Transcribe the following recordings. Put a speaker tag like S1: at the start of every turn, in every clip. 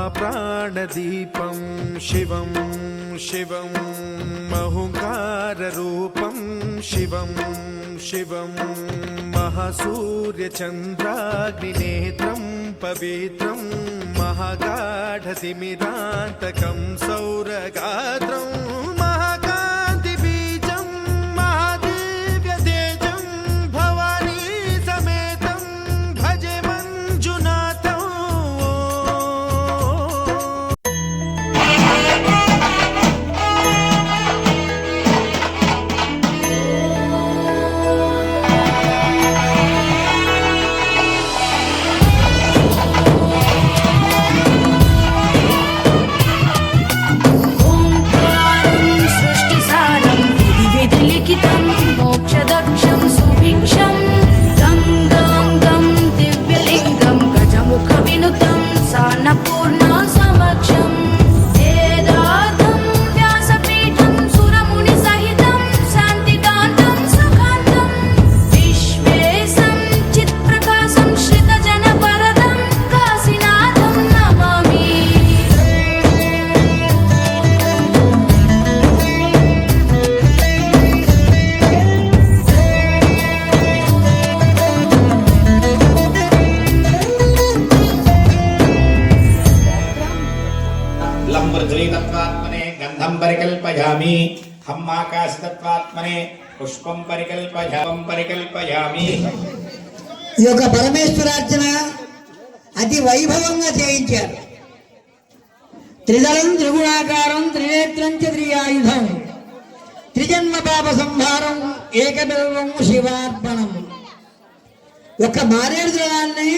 S1: महाप्राणदीपं शिवं शिवं महुकाररूपं शिवं शिवं महासूर्यचन्द्राग्निनेत्रं पवित्रं महागाढतिमिरान्तकं सौरगात्रं महाकान्तिबीजं महादिव्यतेजं भवानी समेतं भजे मञ्जुनाथं।
S2: मोक्षदक्षं सुभिक्षं गं गं गं दिव्यलिङ्गं गजमुखविनुतं सान्नपूर्णा समक्षं वेदार्थं व्यासपीठं सुरमुनिसहितं शान्तिकान्तं सुखान्तं विश्वेशं चित्प्रकाशं श्रितजनवरदं काशीनाथं नमामि।
S3: लंबर्जलितत्वात्मने गंधं परिकल्पयामि हम्माकाशतत्वात्मने पुष्पं परिकल्पयामि।
S4: ఈ యొక్క పరమేశ్వరార్చన అతి వైభవంగా చేయించారు. త్రిదళం త్రిగుణాకారం త్రినేత్రం చ త్రియాయుధం త్రిజన్మ పాప సంహారం ఏకబిల్వం శివార్పణం. ఒక మారేడు దళాన్ని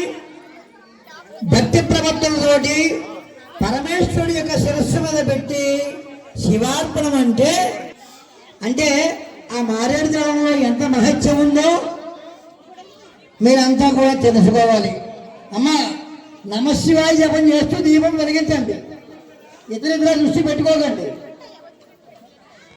S4: భక్తి ప్రబద్ధంతోటి పరమేశ్వరుడి యొక్క శిరస్సు మీద పెట్టి శివార్పణం అంటే ఆ మారేడు దళంలో ఎంత మహత్యం ఉందో మీరంతా కూడా తెలుసుకోవాలి. అమ్మ నమశివాయ జపం చేస్తూ దీపం వెలిగించండి. ఇతర దృష్టి పెట్టుకోకండి.